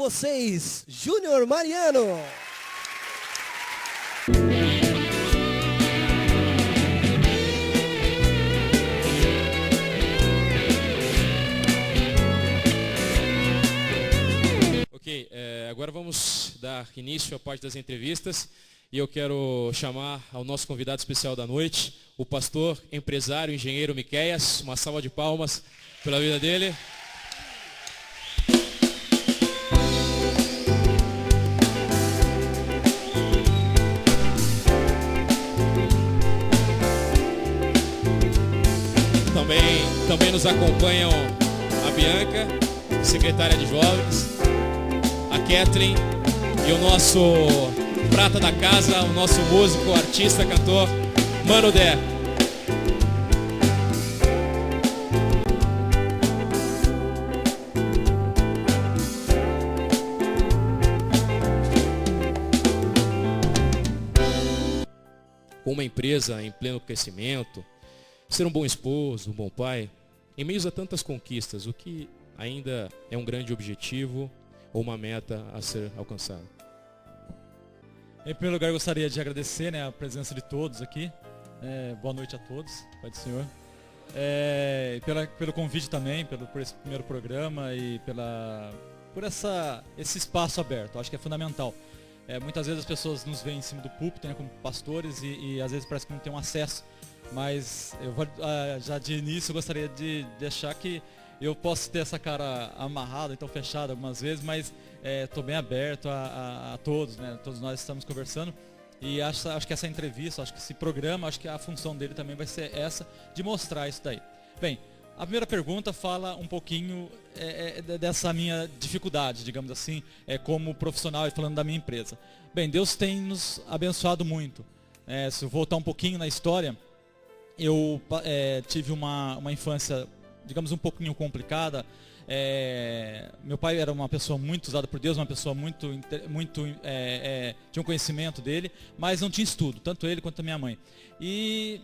vocês, Júnior Mariano. Ok, agora vamos dar início à parte das entrevistas e eu quero chamar ao nosso convidado especial da noite, o pastor, empresário, engenheiro Miqueias. Uma salva de palmas pela vida dele. Também nos acompanham a Bianca, secretária de jovens, a Kathleen e o nosso prata da casa, o nosso músico, artista, cantor, Mano Dé. Com uma empresa em pleno crescimento, ser um bom esposo, um bom pai, em meio a tantas conquistas, o que ainda é um grande objetivo ou uma meta a ser alcançada? Em primeiro lugar, eu gostaria de agradecer, a presença de todos aqui. Boa noite a todos, Pai do Senhor. Pelo convite também, por esse primeiro programa e por esse espaço aberto. Acho que é fundamental. Muitas vezes as pessoas nos veem em cima do púlpito, como pastores, e às vezes parece que não tem um acesso. Mas eu já de início eu gostaria de deixar que eu posso ter essa cara amarrada, então fechada algumas vezes, mas estou bem aberto a todos, todos nós estamos conversando. E acho que essa entrevista, acho que esse programa, acho que a função dele também vai ser essa, de mostrar isso daí. Bem, a primeira pergunta fala um pouquinho dessa minha dificuldade, digamos assim, como profissional e falando da minha empresa. Bem, Deus tem nos abençoado muito. Se eu voltar um pouquinho na história, eu tive uma infância, digamos, um pouquinho complicada. Meu pai era uma pessoa muito usada por Deus, uma pessoa tinha um conhecimento dele, mas não tinha estudo, tanto ele quanto a minha mãe. E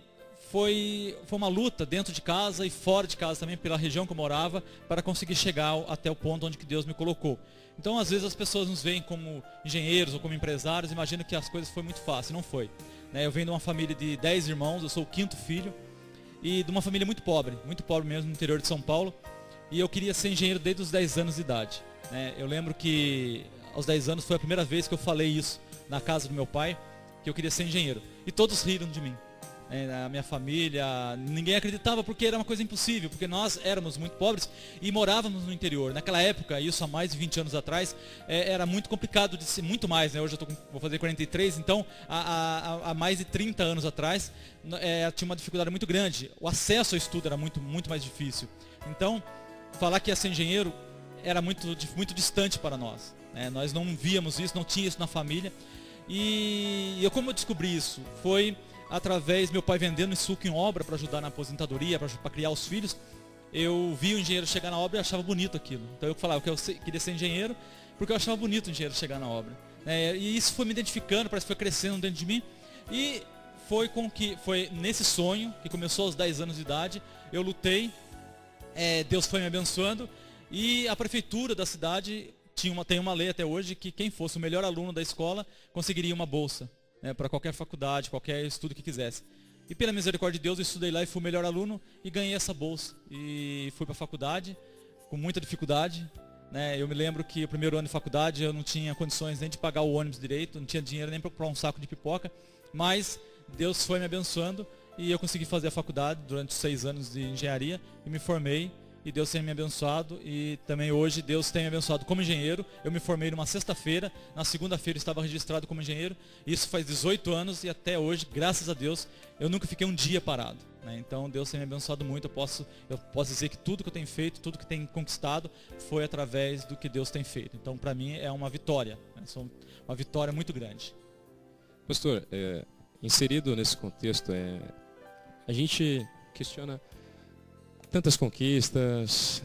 foi uma luta dentro de casa e fora de casa também, pela região que eu morava, para conseguir chegar até o ponto onde que Deus me colocou. Então, às vezes as pessoas nos veem como engenheiros ou como empresários, imaginam que as coisas foi muito fácil, não foi. Eu venho de uma família de 10 irmãos, eu sou o quinto filho, e de uma família muito pobre mesmo, no interior de São Paulo, e eu queria ser engenheiro desde os 10 anos de idade. Eu lembro que aos 10 anos foi a primeira vez que eu falei isso na casa do meu pai, que eu queria ser engenheiro, e todos riram de mim. A minha família, ninguém acreditava porque era uma coisa impossível, porque nós éramos muito pobres e morávamos no interior. Naquela época, isso há mais de 20 anos atrás, era muito complicado de ser, muito mais, hoje vou fazer 43, então há mais de 30 anos atrás, tinha uma dificuldade muito grande. O acesso ao estudo era muito, muito mais difícil. Então, falar que ia ser engenheiro era muito, muito distante para nós. Nós não víamos isso, não tinha isso na família. E como eu descobri isso? Foi através meu pai vendendo suco em obra para ajudar na aposentadoria, para criar os filhos. Eu vi o engenheiro chegar na obra e achava bonito aquilo. Então eu falava que eu queria ser engenheiro porque eu achava bonito o engenheiro chegar na obra. E isso foi me identificando, parece que foi crescendo dentro de mim. E foi nesse sonho, que começou aos 10 anos de idade, eu lutei, Deus foi me abençoando, e a prefeitura da cidade tem uma lei até hoje que quem fosse o melhor aluno da escola conseguiria uma bolsa. Para qualquer faculdade, qualquer estudo que quisesse. E pela misericórdia de Deus, eu estudei lá e fui o melhor aluno e ganhei essa bolsa. E fui para a faculdade com muita dificuldade. Eu me lembro que o primeiro ano de faculdade eu não tinha condições nem de pagar o ônibus direito, não tinha dinheiro nem para comprar um saco de pipoca. Mas Deus foi me abençoando e eu consegui fazer a faculdade durante 6 anos de engenharia e me formei. E Deus tem me abençoado, e também hoje Deus tem me abençoado como engenheiro. Eu me formei numa sexta-feira, na segunda-feira estava registrado como engenheiro. Isso faz 18 anos e até hoje, graças a Deus, eu nunca fiquei um dia parado. Então Deus tem me abençoado muito. Eu posso dizer que tudo que eu tenho feito, tudo que tenho conquistado, foi através do que Deus tem feito. Então para mim é uma vitória, uma vitória muito grande. Pastor, inserido nesse contexto, a gente questiona tantas conquistas,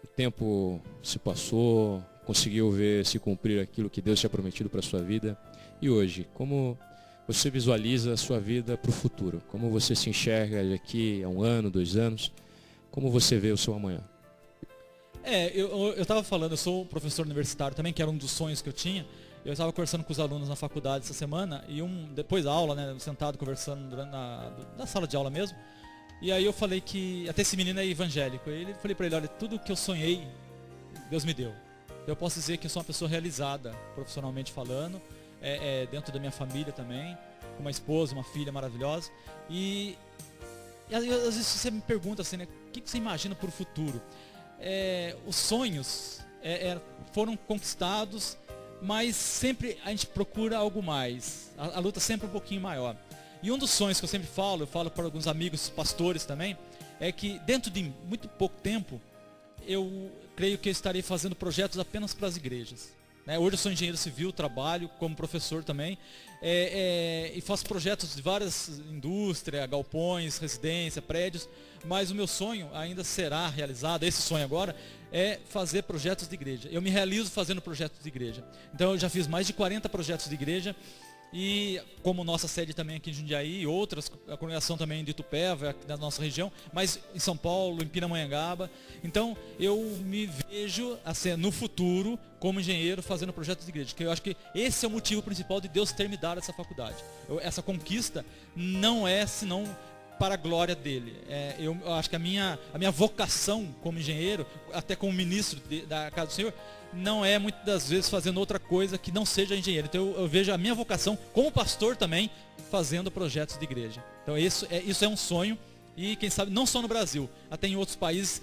o tempo se passou, conseguiu ver se cumprir aquilo que Deus tinha prometido para a sua vida. E hoje, como você visualiza a sua vida para o futuro? Como você se enxerga daqui a 1 ano, 2 anos? Como você vê o seu amanhã? Eu estava falando, eu sou professor universitário também, que era um dos sonhos que eu tinha. Eu estava conversando com os alunos na faculdade essa semana, e depois da aula, né, sentado conversando na sala de aula mesmo. E aí eu falei que, até esse menino é evangélico, falei para ele, olha, tudo que eu sonhei, Deus me deu. Eu posso dizer que eu sou uma pessoa realizada, profissionalmente falando, dentro da minha família também, com uma esposa, uma filha maravilhosa. E às vezes você me pergunta assim, né, o que você imagina para o futuro? Os sonhos foram conquistados, mas sempre a gente procura algo mais. A luta sempre é um pouquinho maior. E um dos sonhos que eu sempre falo, eu falo para alguns amigos pastores também, é que dentro de muito pouco tempo, eu creio que eu estarei fazendo projetos apenas para as igrejas. Hoje eu sou engenheiro civil, trabalho como professor também, e faço projetos de várias indústrias, galpões, residência, prédios, mas o meu sonho ainda será realizado, esse sonho agora, é fazer projetos de igreja. Eu me realizo fazendo projetos de igreja. Então eu já fiz mais de 40 projetos de igreja, e como nossa sede também aqui em Jundiaí, e outras, a congregação também de Itupeva, da nossa região, mas em São Paulo, em Pindamonhangaba. Então eu me vejo assim, no futuro como engenheiro fazendo projetos de igreja, que eu acho que esse é o motivo principal de Deus ter me dado essa faculdade. Essa conquista não é senão para a glória dele. Eu acho que a minha vocação como engenheiro, até como ministro da Casa do Senhor, não é muitas das vezes fazendo outra coisa que não seja engenheiro. Então eu vejo a minha vocação como pastor também fazendo projetos de igreja. Então isso é um sonho, e quem sabe não só no Brasil, até em outros países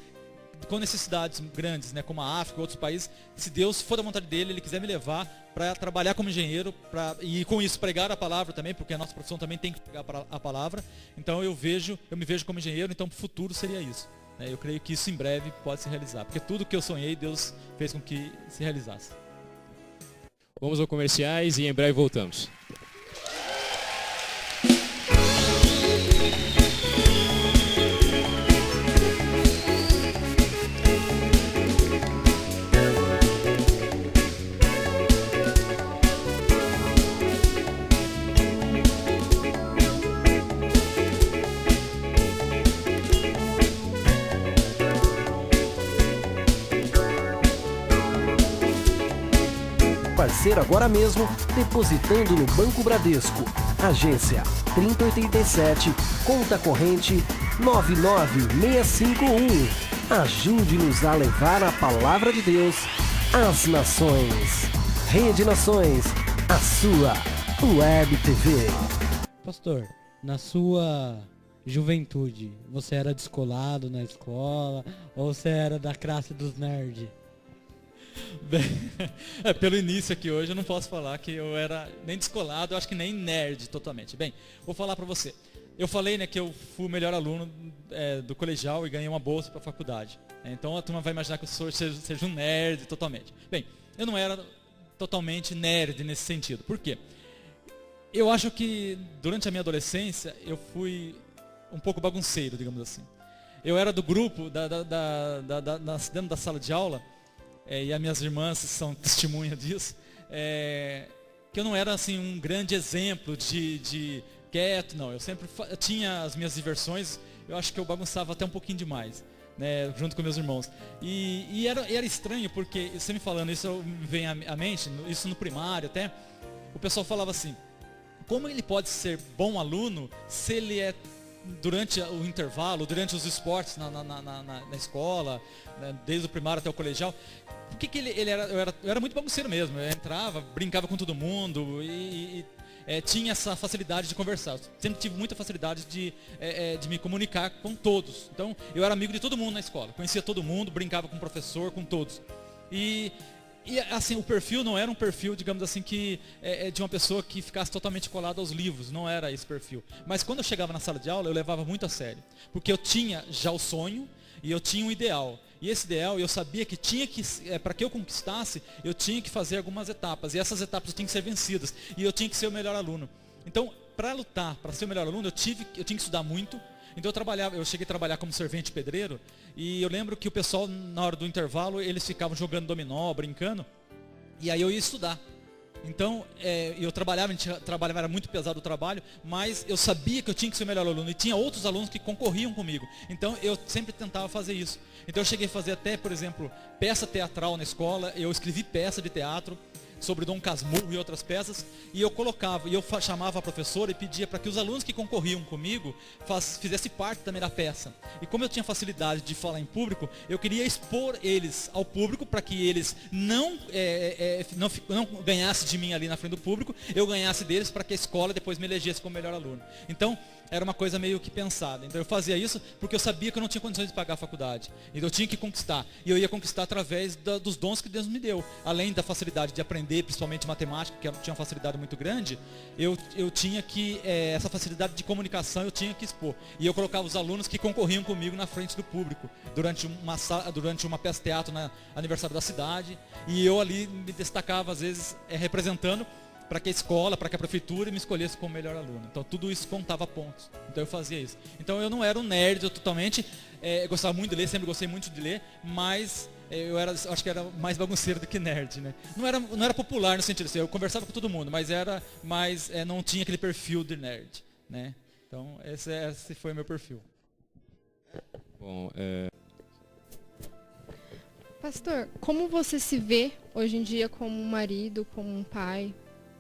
com necessidades grandes, né, como a África, outros países. Se Deus for da vontade dele, ele quiser me levar para trabalhar como engenheiro, e com isso pregar a palavra também, porque a nossa profissão também tem que pregar a palavra. Então eu me vejo como engenheiro, então para o futuro seria isso. Eu creio que isso em breve pode se realizar, porque tudo que eu sonhei, Deus fez com que se realizasse. Vamos aos comerciais e em breve voltamos. Ser agora mesmo, depositando no Banco Bradesco. Agência 3087, conta corrente 99651. Ajude-nos a levar a palavra de Deus às nações. Rede Nações, a sua Web TV. Pastor, na sua juventude, você era descolado na escola ou você era da classe dos nerds? Bem, pelo início aqui hoje eu não posso falar que eu era nem descolado, eu acho que nem nerd totalmente. Bem, vou falar para você. Eu falei, né, que eu fui o melhor aluno do colegial e ganhei uma bolsa para a faculdade. Então a turma vai imaginar que eu seja um nerd totalmente. Bem, eu não era totalmente nerd nesse sentido. Por quê? Eu acho que durante a minha adolescência eu fui um pouco bagunceiro, digamos assim. Eu era do grupo dentro da sala de aula. E as minhas irmãs são testemunha disso, que eu não era assim um grande exemplo de quieto, não. Eu sempre tinha as minhas diversões, eu acho que eu bagunçava até um pouquinho demais, né, junto com meus irmãos. E era estranho, porque você me falando isso, me vem à mente, isso no primário até, o pessoal falava assim, como ele pode ser bom aluno se ele é durante o intervalo, durante os esportes na escola, né, desde o primário até o colegial? Por que eu era muito bagunceiro mesmo. Eu entrava, brincava com todo mundo e tinha essa facilidade de conversar. Eu sempre tive muita facilidade de me comunicar com todos. Então eu era amigo de todo mundo na escola, conhecia todo mundo, brincava com o professor, com todos. E assim, o perfil não era um perfil, digamos assim, que de uma pessoa que ficasse totalmente colada aos livros, não era esse perfil. Mas quando eu chegava na sala de aula, eu levava muito a sério, porque eu tinha já o sonho e eu tinha um ideal. E esse ideal, eu sabia que para que eu conquistasse, eu tinha que fazer algumas etapas, e essas etapas tinham que ser vencidas, e eu tinha que ser o melhor aluno. Então, para lutar, para ser o melhor aluno, eu tinha que estudar muito. Então eu cheguei a trabalhar como servente pedreiro, e eu lembro que o pessoal, na hora do intervalo, eles ficavam jogando dominó, brincando, e aí eu ia estudar. Então, eu trabalhava era muito pesado o trabalho, mas eu sabia que eu tinha que ser o melhor aluno. E tinha outros alunos que concorriam comigo. Então, eu sempre tentava fazer isso. Então, eu cheguei a fazer até, por exemplo, peça teatral na escola. Eu escrevi peça de teatro sobre Dom Casmurro e outras peças, e eu colocava, e eu chamava a professora e pedia para que os alunos que concorriam comigo fizessem parte também da peça. E como eu tinha facilidade de falar em público, eu queria expor eles ao público para que eles não ganhassem de mim ali na frente do público, eu ganhasse deles para que a escola depois me elegesse como melhor aluno. Então, era uma coisa meio que pensada. Então eu fazia isso porque eu sabia que eu não tinha condições de pagar a faculdade. Então eu tinha que conquistar. E eu ia conquistar através dos dons que Deus me deu. Além da facilidade de aprender, principalmente matemática, que eu tinha uma facilidade muito grande, eu tinha que, essa facilidade de comunicação eu tinha que expor. E eu colocava os alunos que concorriam comigo na frente do público, durante uma peça de teatro no aniversário da cidade. E eu ali me destacava, às vezes, representando para que a escola, para que a prefeitura me escolhesse como melhor aluno. Então tudo isso contava pontos. Então eu fazia isso. Então eu não era um nerd, eu totalmente gostava muito de ler, sempre gostei muito de ler, mas acho que era mais bagunceiro do que nerd, né? Não era popular no sentido assim, eu conversava com todo mundo, mas não tinha aquele perfil de nerd, né? Então esse foi o meu perfil. Bom, Pastor, como você se vê hoje em dia como um marido, como um pai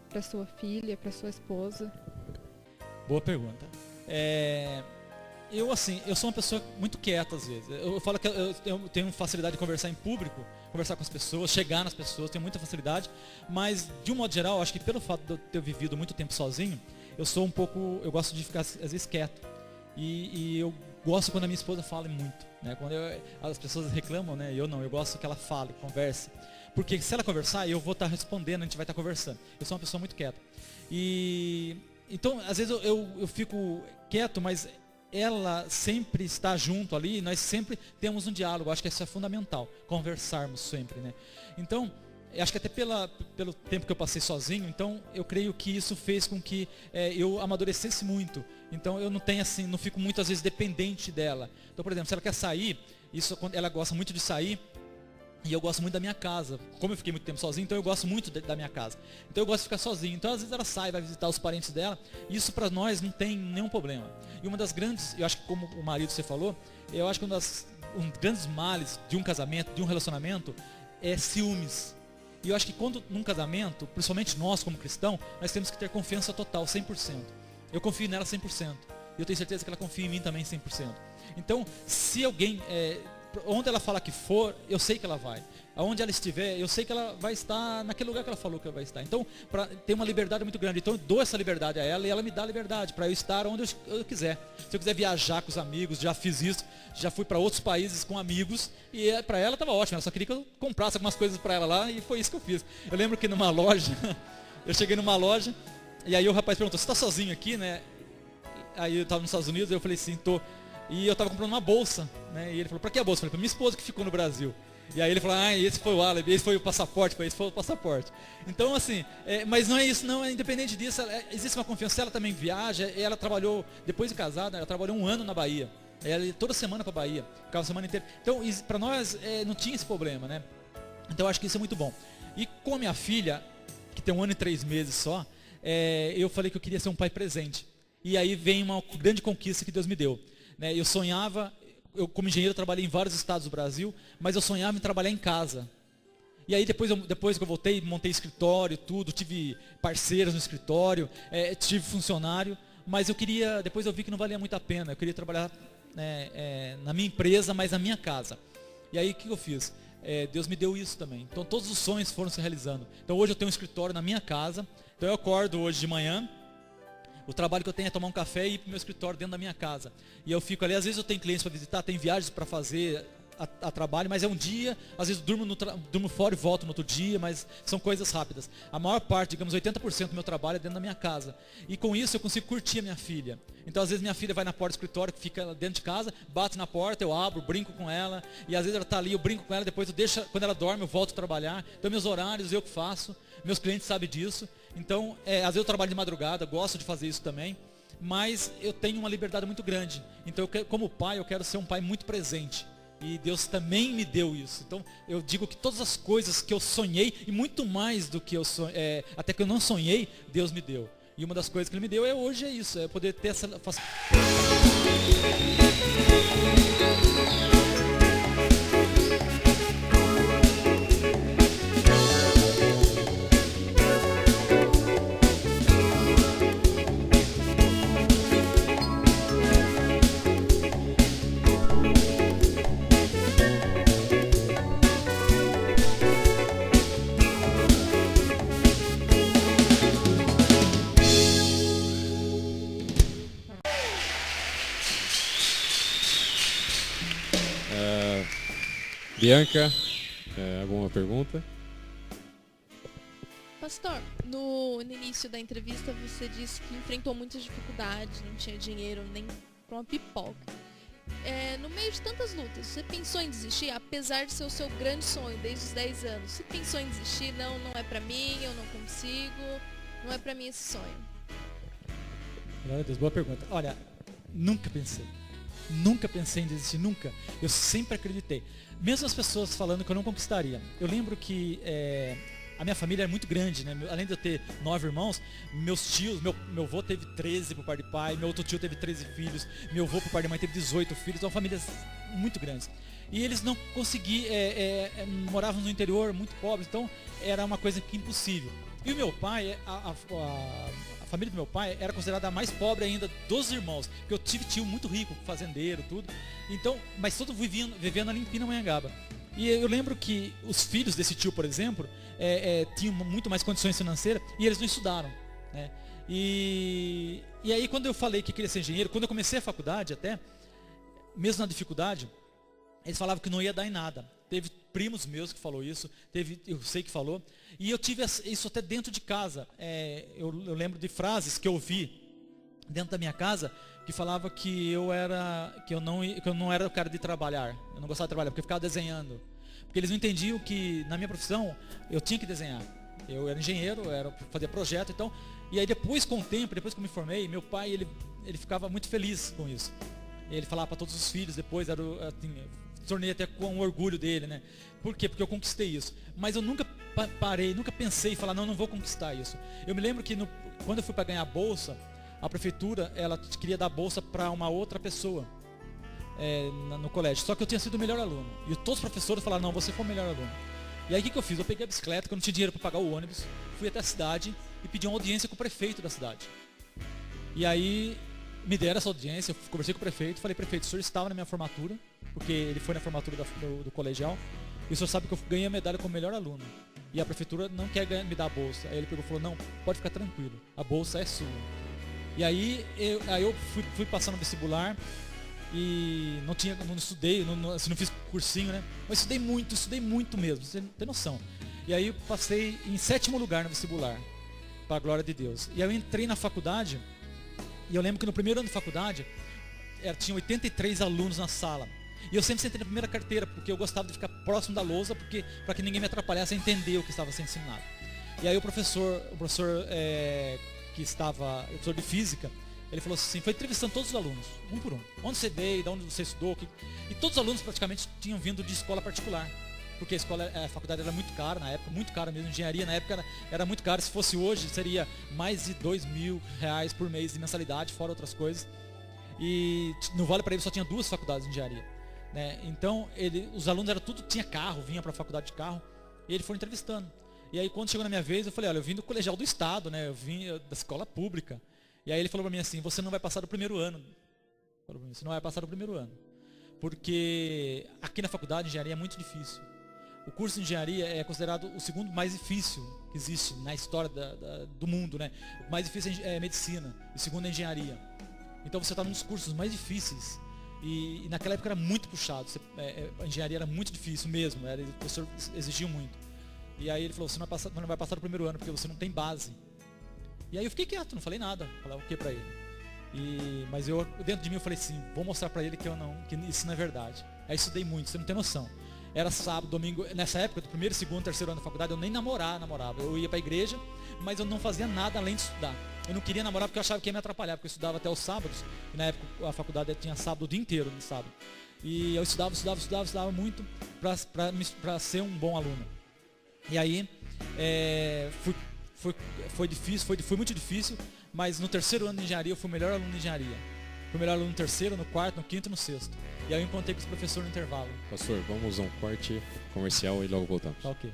para sua filha, para sua esposa? Boa pergunta. Eu sou uma pessoa muito quieta às vezes. Eu falo que eu tenho facilidade de conversar em público, conversar com as pessoas, chegar nas pessoas, tenho muita facilidade, mas de um modo geral, acho que pelo fato de eu ter vivido muito tempo sozinho, eu gosto de ficar às vezes quieto. E eu gosto quando a minha esposa fala muito, né? Quando as pessoas reclamam, né? Eu gosto que ela fale, converse. Porque se ela conversar, eu vou estar respondendo, a gente vai estar conversando. Eu sou uma pessoa muito quieta. Então, às vezes eu fico quieto, mas ela sempre está junto ali, nós sempre temos um diálogo. Acho que isso é fundamental, conversarmos sempre, né? Então, acho que até pelo tempo que eu passei sozinho, então eu creio que isso fez com que eu amadurecesse muito. Então eu não fico muito às vezes dependente dela. Então, por exemplo, se ela quer sair, ela gosta muito de sair, e eu gosto muito da minha casa. Como eu fiquei muito tempo sozinho, então eu gosto muito da minha casa. Então eu gosto de ficar sozinho. Então às vezes ela sai, vai visitar os parentes dela. E isso para nós não tem nenhum problema. E uma das grandes, eu acho que como o marido você falou, eu acho que um dos grandes males de um casamento, de um relacionamento, é ciúmes. E eu acho que quando num casamento, principalmente nós como cristão, nós temos que ter confiança total, 100%. Eu confio nela 100%. E eu tenho certeza que ela confia em mim também 100%. Então, se alguém... onde ela falar que for, eu sei que ela vai. Aonde ela estiver, eu sei que ela vai estar naquele lugar que ela falou que ela vai estar. Então, para ter uma liberdade muito grande, então eu dou essa liberdade a ela e ela me dá a liberdade para eu estar onde eu quiser. Se eu quiser viajar com os amigos, já fiz isso, já fui para outros países com amigos e para ela estava ótimo. Ela só queria que eu comprasse algumas coisas para ela lá e foi isso que eu fiz. Eu lembro que numa loja, eu cheguei numa loja e aí o rapaz perguntou: "Você está sozinho aqui, né?" Aí eu estava nos Estados Unidos, eu falei: "Sim, tô." E eu estava comprando uma bolsa, né? E ele falou: "Para que a bolsa?" Eu falei: "Para minha esposa que ficou no Brasil." E aí ele falou: "Ah, esse foi o álibi, esse foi o passaporte." Esse foi o passaporte. Então, assim, mas não é isso, não. Independente disso, existe uma confiança. Ela também viaja. Ela trabalhou, depois de casada, ela trabalhou 1 ano na Bahia. Ela ia toda semana para Bahia, ficava a semana inteira. Então, para nós, não tinha esse problema, né? Então, eu acho que isso é muito bom. E com a minha filha, que tem 1 ano e 3 meses só, eu falei que eu queria ser um pai presente. E aí vem uma grande conquista que Deus me deu. Eu sonhava, como engenheiro trabalhei em vários estados do Brasil, mas eu sonhava em trabalhar em casa. E aí depois que eu voltei, montei escritório, tudo, tive parceiros no escritório, tive funcionário, mas depois eu vi que não valia muito a pena, eu queria trabalhar na minha empresa, mas na minha casa. E aí o que eu fiz? Deus me deu isso também. Então todos os sonhos foram se realizando. Então hoje eu tenho um escritório na minha casa, então eu acordo hoje de manhã, o trabalho que eu tenho é tomar um café e ir para o meu escritório dentro da minha casa. E eu fico ali, às vezes eu tenho clientes para visitar, tem viagens para fazer a trabalho, mas é um dia, às vezes durmo fora e volto no outro dia, mas são coisas rápidas. A maior parte, digamos 80% do meu trabalho é dentro da minha casa. E com isso eu consigo curtir a minha filha. Então às vezes minha filha vai na porta do escritório, que fica dentro de casa, bate na porta, eu abro, brinco com ela, e às vezes ela está ali, eu brinco com ela, depois eu deixo, quando ela dorme eu volto a trabalhar. Então meus horários eu que faço, meus clientes sabem disso. Então, às vezes eu trabalho de madrugada, gosto de fazer isso também, mas eu tenho uma liberdade muito grande. Então, como pai, eu quero ser um pai muito presente. E Deus também me deu isso. Então eu digo que todas as coisas que eu sonhei, e muito mais do que eu sonhei, até que eu não sonhei, Deus me deu. E uma das coisas que Ele me deu hoje é isso, é poder ter essa Bianca, alguma pergunta? Pastor, no início da entrevista você disse que enfrentou muitas dificuldades, não tinha dinheiro nem para uma pipoca. No meio de tantas lutas, você pensou em desistir? Apesar de ser o seu grande sonho desde os 10 anos, você pensou em desistir? Não é para mim, eu não consigo, não é para mim esse sonho. Glória a Deus, boa pergunta. Olha, nunca pensei em desistir, nunca. Eu sempre acreditei. Mesmo as pessoas falando que eu não conquistaria. Eu lembro que a minha família é muito grande, né? Além de eu ter 9 irmãos, meus tios, meu avô teve 13 por parte de pai, meu outro tio teve 13 filhos, meu avô por parte de mãe teve 18 filhos, então famílias muito grandes. E eles não conseguiam, moravam no interior, muito pobres, então era uma coisa que impossível. E o meu pai, a família do meu pai era considerada a mais pobre ainda dos irmãos, porque eu tive tio muito rico, fazendeiro, tudo. Então, mas todos vivendo ali em Pindamonhangaba. E eu lembro que os filhos desse tio, por exemplo, tinham muito mais condições financeiras e eles não estudaram, né? E aí quando eu falei que queria ser engenheiro, quando eu comecei a faculdade até, mesmo na dificuldade, eles falavam que não ia dar em nada. Teve primos meus que falou isso, eu sei que falou. E eu tive isso até dentro de casa. Eu lembro de frases que eu ouvi dentro da minha casa que falava que eu não era o cara de trabalhar. Eu não gostava de trabalhar porque eu ficava desenhando. Porque eles não entendiam que na minha profissão eu tinha que desenhar. Eu era engenheiro, fazia projeto, então. E aí depois, com o tempo, depois que eu me formei, meu pai ele ficava muito feliz com isso. Ele falava para todos os filhos, depois tornei até com orgulho dele, né? Por quê? Porque eu conquistei isso. Mas eu nunca parei, nunca pensei em falar, não vou conquistar isso. Eu me lembro que quando eu fui para ganhar a bolsa, a prefeitura, ela queria dar bolsa para uma outra pessoa no colégio. Só que eu tinha sido o melhor aluno. E todos os professores falaram, não, você foi o melhor aluno. E aí o que eu fiz? Eu peguei a bicicleta, que eu não tinha dinheiro para pagar o ônibus, fui até a cidade e pedi uma audiência com o prefeito da cidade. E aí me deram essa audiência, eu conversei com o prefeito, falei, prefeito, o senhor estava na minha formatura, porque ele foi na formatura do colegial, e o senhor sabe que eu ganhei a medalha como melhor aluno. E a prefeitura não quer me dar a bolsa. Aí ele pegou e falou, não, pode ficar tranquilo, a bolsa é sua. E aí eu fui passar no vestibular e não estudei, não fiz cursinho, né? Mas estudei muito mesmo, você não tem noção. E aí eu passei em 7º lugar no vestibular, para a glória de Deus. E aí eu entrei na faculdade, e eu lembro que no primeiro ano de faculdade, tinha 83 alunos na sala. E eu sempre sentei na primeira carteira, porque eu gostava de ficar próximo da lousa, para que ninguém me atrapalhasse a entender o que estava sendo ensinado. E aí o professor que estava, o professor de física, ele falou assim, foi entrevistando todos os alunos, um por um. Onde você veio, de onde você estudou, e todos os alunos praticamente tinham vindo de escola particular. Porque a faculdade era muito cara na época, muito cara mesmo, engenharia na época era muito cara, se fosse hoje seria mais de R$2.000 por mês de mensalidade, fora outras coisas. E no Vale Paraíba só tinha 2 faculdades de engenharia, né? Então os alunos tinha carro, vinha para a faculdade de carro, e ele foi entrevistando. E aí quando chegou na minha vez, eu falei, olha, eu vim do colegial do estado, né? Eu vim da escola pública. E aí ele falou para mim assim, você não vai passar do primeiro ano. Falou para mim, você não vai passar do primeiro ano. Porque aqui na faculdade de engenharia é muito difícil. O curso de engenharia é considerado o segundo mais difícil que existe na história do mundo, né? O mais difícil é medicina, e o segundo é engenharia. Então você está num dos cursos mais difíceis. E naquela época era muito puxado. A engenharia era muito difícil mesmo. O professor exigia muito. E aí ele falou, você não vai passar do primeiro ano, porque você não tem base. E aí eu fiquei quieto, não falei nada. Falava o que para ele? Mas eu, dentro de mim, eu falei assim, vou mostrar para ele que isso não é verdade. Aí estudei muito, você não tem noção. Era sábado, domingo, nessa época, do primeiro, segundo, terceiro ano da faculdade, eu nem namorava. Eu ia para a igreja, mas eu não fazia nada além de estudar. Eu não queria namorar porque eu achava que ia me atrapalhar, porque eu estudava até os sábados, e na época a faculdade tinha sábado o dia inteiro, no sábado. E eu estudava muito para ser um bom aluno. E aí, foi difícil, foi muito difícil, mas no terceiro ano de engenharia eu fui o melhor aluno de engenharia. Fui o melhor aluno no terceiro, no quarto, no quinto e no sexto. E aí eu encontrei com os professores no intervalo. Pastor, vamos a um corte comercial e logo voltamos. Tá ok.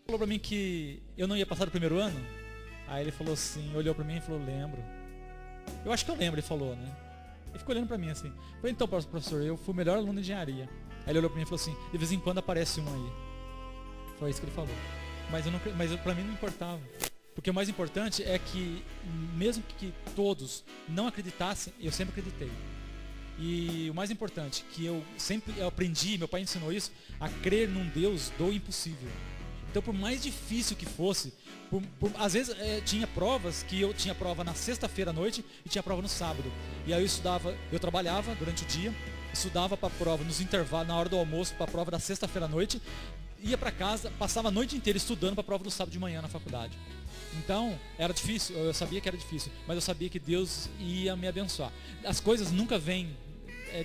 Falou pra mim que eu não ia passar do primeiro ano. Aí ele falou assim, olhou pra mim e falou, lembro. Eu acho que eu lembro, ele falou, né? Ele ficou olhando pra mim assim. Eu falei, então, professor, eu fui o melhor aluno de engenharia. Aí ele olhou pra mim e falou assim, de vez em quando aparece um aí. Foi isso que ele falou. Mas pra mim não importava. Porque o mais importante é que, mesmo que todos não acreditassem, eu sempre acreditei. E o mais importante, que eu aprendi, meu pai ensinou isso, a crer num Deus do impossível. Então, por mais difícil que fosse, às vezes tinha provas que eu tinha prova na sexta-feira à noite e tinha prova no sábado. E aí eu trabalhava durante o dia, estudava para a prova nos intervalos, na hora do almoço, para a prova da sexta-feira à noite, ia para casa, passava a noite inteira estudando para a prova do sábado de manhã na faculdade. Então, era difícil, eu sabia que era difícil, mas eu sabia que Deus ia me abençoar. As coisas nunca vêm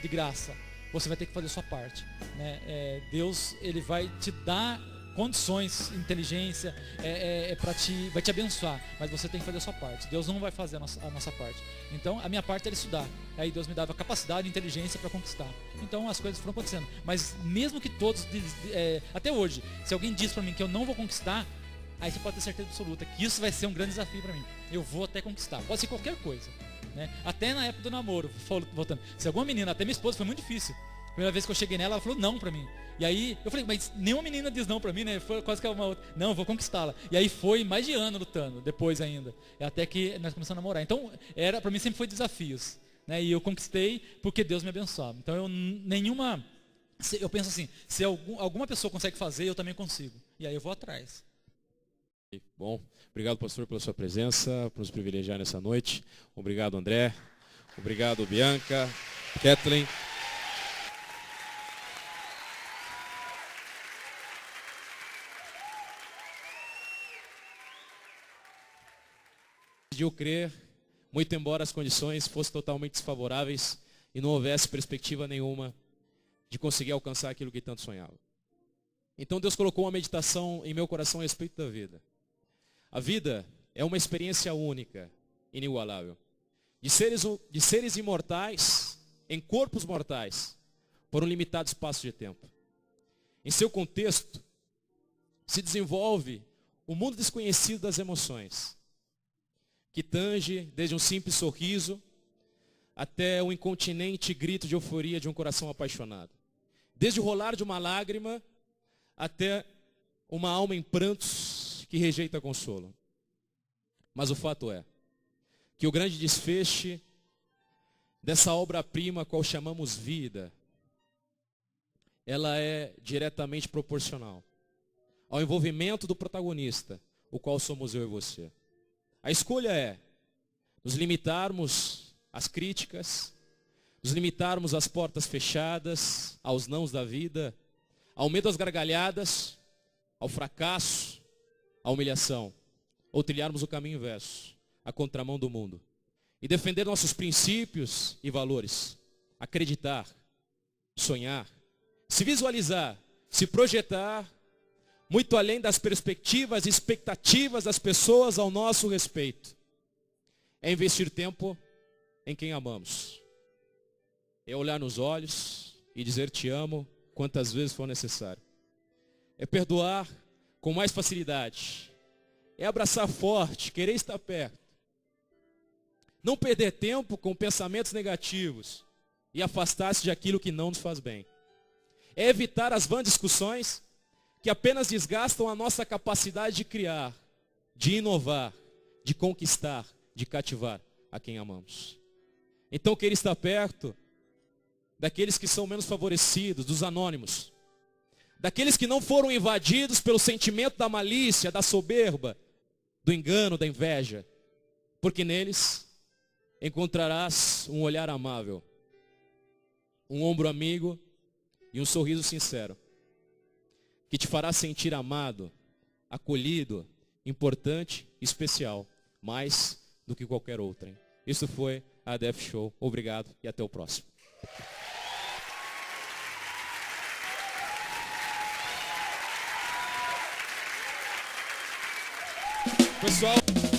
de graça, você vai ter que fazer a sua parte, né? Deus, ele vai te dar condições, inteligência, vai te abençoar, mas você tem que fazer a sua parte. Deus não vai fazer a nossa parte. Então, a minha parte era estudar. Aí Deus me dava capacidade e inteligência para conquistar. Então, as coisas foram acontecendo. Mas mesmo que todos, até hoje, se alguém diz para mim que eu não vou conquistar, aí você pode ter certeza absoluta que isso vai ser um grande desafio para mim. Eu vou até conquistar. Pode ser qualquer coisa, né? Até na época do namoro, voltando. Se alguma menina, até minha esposa, foi muito difícil. Primeira vez que eu cheguei nela, ela falou não pra mim. E aí, eu falei, mas nenhuma menina diz não pra mim, né? Foi quase que uma outra. Não, eu vou conquistá-la. E aí foi mais de ano lutando, depois ainda. Até que nós começamos a namorar. Então, pra mim sempre foi desafios, né? E eu conquistei porque Deus me abençoava. Então, eu penso assim, se alguma pessoa consegue fazer, eu também consigo. E aí eu vou atrás. Bom, obrigado, pastor, pela sua presença, por nos privilegiar nessa noite. Obrigado, André. Obrigado, Bianca, Kathleen. Decidiu crer, muito embora as condições fossem totalmente desfavoráveis e não houvesse perspectiva nenhuma de conseguir alcançar aquilo que tanto sonhava. Então Deus colocou uma meditação em meu coração a respeito da vida. A vida é uma experiência única, inigualável, de seres imortais em corpos mortais por um limitado espaço de tempo. Em seu contexto, se desenvolve o mundo desconhecido das emoções, que tange desde um simples sorriso até o incontinente grito de euforia de um coração apaixonado. Desde o rolar de uma lágrima até uma alma em prantos que rejeita consolo. Mas o fato é que o grande desfecho dessa obra-prima, qual chamamos vida, ela é diretamente proporcional ao envolvimento do protagonista, o qual somos eu e você. A escolha é nos limitarmos às críticas, nos limitarmos às portas fechadas, aos nãos da vida, ao medo às gargalhadas, ao fracasso, à humilhação, ou trilharmos o caminho inverso, a contramão do mundo, e defender nossos princípios e valores, acreditar, sonhar, se visualizar, se projetar, muito além das perspectivas e expectativas das pessoas ao nosso respeito. É investir tempo em quem amamos. É olhar nos olhos e dizer te amo quantas vezes for necessário. É perdoar com mais facilidade. É abraçar forte, querer estar perto. Não perder tempo com pensamentos negativos e afastar-se de aquilo que não nos faz bem. É evitar as vãs discussões que apenas desgastam a nossa capacidade de criar, de inovar, de conquistar, de cativar a quem amamos. Então, querer estar perto daqueles que são menos favorecidos, dos anônimos, daqueles que não foram invadidos pelo sentimento da malícia, da soberba, do engano, da inveja, porque neles encontrarás um olhar amável, um ombro amigo e um sorriso sincero, que te fará sentir amado, acolhido, importante e especial, mais do que qualquer outra. Isso foi a ADF Show. Obrigado e até o próximo. Pessoal...